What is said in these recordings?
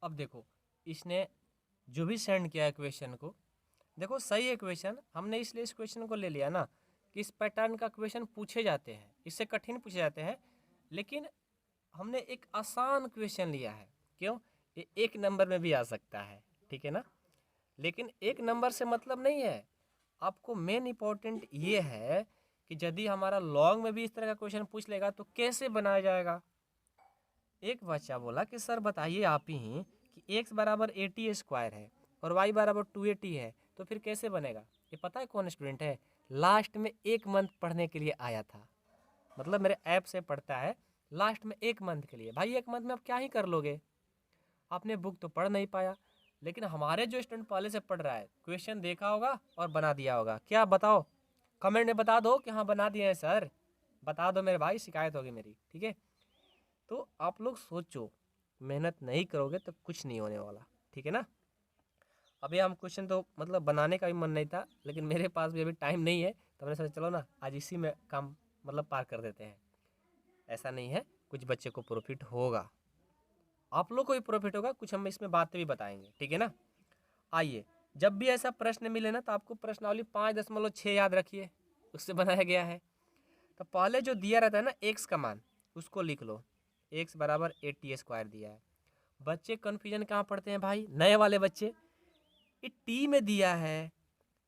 अब देखो, इसने जो भी सेंड किया है क्वेश्चन को, देखो सही है क्वेश्चन, हमने इसलिए इस क्वेश्चन को ले लिया ना कि इस पैटर्न का क्वेश्चन पूछे जाते हैं, इससे कठिन पूछे जाते हैं, लेकिन हमने एक आसान क्वेश्चन लिया है। क्यों? ये एक नंबर में भी आ सकता है, ठीक है ना। लेकिन एक नंबर से मतलब नहीं है, आपको मेन इंपॉर्टेंट ये है कि यदि हमारा लॉन्ग में भी इस तरह का क्वेश्चन पूछ लेगा तो कैसे बनाया जाएगा। एक बच्चा बोला कि सर बताइए आप ही कि x बराबर 80 स्क्वायर है और y बराबर 280 है, तो फिर कैसे बनेगा। ये पता है कौन स्टूडेंट है? लास्ट में एक मंथ पढ़ने के लिए आया था, मतलब मेरे ऐप से पढ़ता है, लास्ट में एक मंथ के लिए। भाई एक मंथ में आप क्या ही कर लोगे, आपने बुक तो पढ़ नहीं पाया। लेकिन हमारे जो स्टूडेंट पहले से पढ़ रहा है, क्वेश्चन देखा होगा और बना दिया होगा। क्या बताओ, कमेंट में बता दो कि हाँ बना दिए हैं सर, बता दो मेरे भाई, शिकायत होगी मेरी, ठीक है। तो आप लोग सोचो, मेहनत नहीं करोगे तो कुछ नहीं होने वाला, ठीक है ना। अभी हम क्वेश्चन तो मतलब बनाने का भी मन नहीं था, लेकिन मेरे पास भी अभी टाइम नहीं है, तो मैंने सोचा चलो ना आज इसी में काम मतलब पार कर देते हैं। ऐसा नहीं है, कुछ बच्चे को प्रॉफिट होगा, आप लोग को भी प्रॉफिट होगा, कुछ हम इसमें बातें भी बताएंगे, ठीक है ना। आइए, जब भी ऐसा प्रश्न मिले ना तो आपको प्रश्नावली 5.6 याद रखिए, उससे बनाया गया है। तो पहले जो दिया रहता है ना एक्स का मान, उसको लिख लो, एक्स बराबर 80 स्क्वायर दिया है। बच्चे कन्फ्यूजन कहाँ पढ़ते हैं भाई, नए वाले बच्चे, ये टी में दिया है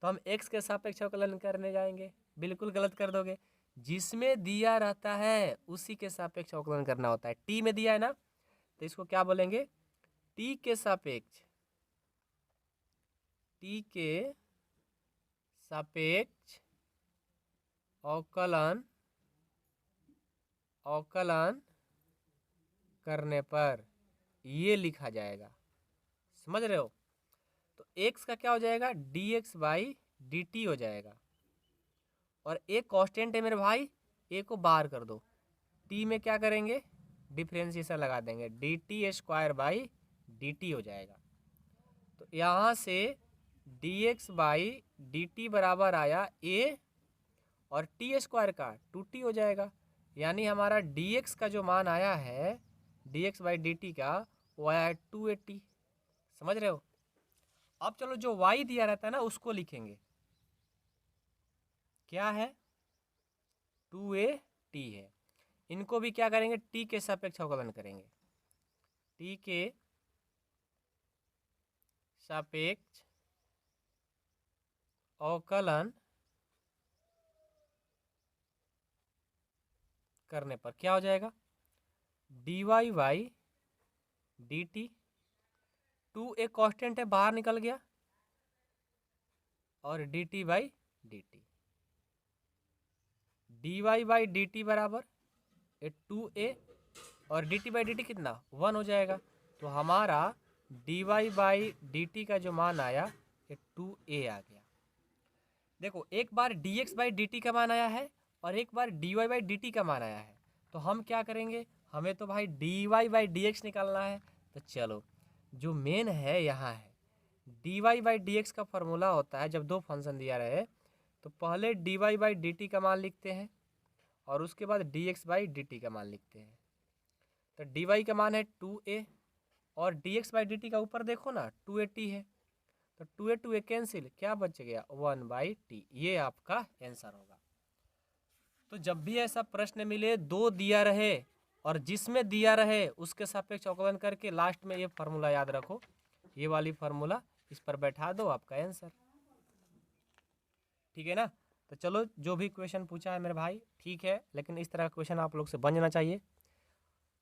तो हम एक्स के सापेक्ष अवकलन करने जाएंगे, बिल्कुल गलत कर दोगे। जिसमें दिया रहता है उसी के सापेक्ष अवकलन करना होता है। टी में दिया है ना, तो इसको क्या बोलेंगे, टी के सापेक्ष, टी के सापेक्ष अवकलन, अवकलन करने पर ये लिखा जाएगा, समझ रहे हो। तो x का क्या हो जाएगा, dx बाई dt हो जाएगा, और एक कांस्टेंट है मेरे भाई, a को बाहर कर दो, t में क्या करेंगे, डिफ्रेंशिएशन लगा देंगे, dt स्क्वायर बाई dt हो जाएगा। तो यहाँ से dx बाई dt बराबर आया a, और टी स्क्वायर का 2t हो जाएगा, यानी हमारा dx का जो मान आया है, dx बाई dt का, वो आया है 280, समझ रहे हो। अब चलो जो y दिया रहता है ना उसको लिखेंगे, क्या है, 2at है। इनको भी क्या करेंगे, t के सापेक्ष अवकलन करेंगे, t के सापेक्ष अवकलन करने पर क्या हो जाएगा, dy बाई dt, 2 एक कांस्टेंट है बाहर निकल गया, और dt by dt, dy by dt बराबर 2a, और dt बाई dt कितना 1 हो जाएगा। तो हमारा dy बाई dt का जो मान आया ये 2a आ गया। देखो एक बार dx बाई dt का मान आया है और एक बार dy बाई dt का मान आया है, तो हम क्या करेंगे, हमें तो भाई dy बाई dx निकालना है। तो चलो जो मेन है यहाँ है, dy बाई dx का फॉर्मूला होता है, जब दो फंक्शन दिया रहे तो पहले dy बाई dt का मान लिखते हैं और उसके बाद dx बाई dt का मान लिखते हैं। तो dy का मान है 2a, और dx बाई dt का ऊपर देखो ना 280 है, तो 2a 2a कैंसिल, क्या बच गया 1/t, ये आपका आंसर होगा। तो जब भी ऐसा प्रश्न मिले, दो दिया रहे और जिसमें दिया रहे उसके सापेक्ष अवकलन करके लास्ट में ये फार्मूला याद रखो, ये वाली फार्मूला इस पर बैठा दो, आपका आंसर, ठीक है ना। तो चलो जो भी क्वेश्चन पूछा है मेरे भाई ठीक है, लेकिन इस तरह का क्वेश्चन आप लोग से बन जाना चाहिए,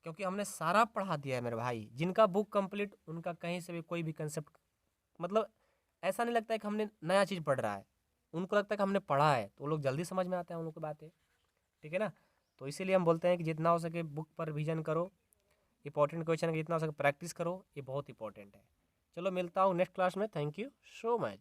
क्योंकि हमने सारा पढ़ा दिया है मेरे भाई। जिनका बुक कंप्लीट, उनका कहीं से भी कोई भी कंसेप्ट मतलब ऐसा नहीं लगता है कि हमने नया चीज़ पढ़ रहा है, उनको लगता है कि हमने पढ़ा है, तो वो लोग जल्दी समझ में आते हैं उन लोग की बातें, ठीक है ना। तो इसीलिए हम बोलते हैं कि जितना हो सके बुक पर रिवीजन करो, इंपॉर्टेंट क्वेश्चन जितना हो सके प्रैक्टिस करो, ये बहुत इंपॉर्टेंट है। चलो मिलता हूँ नेक्स्ट क्लास में, थैंक यू सो मच।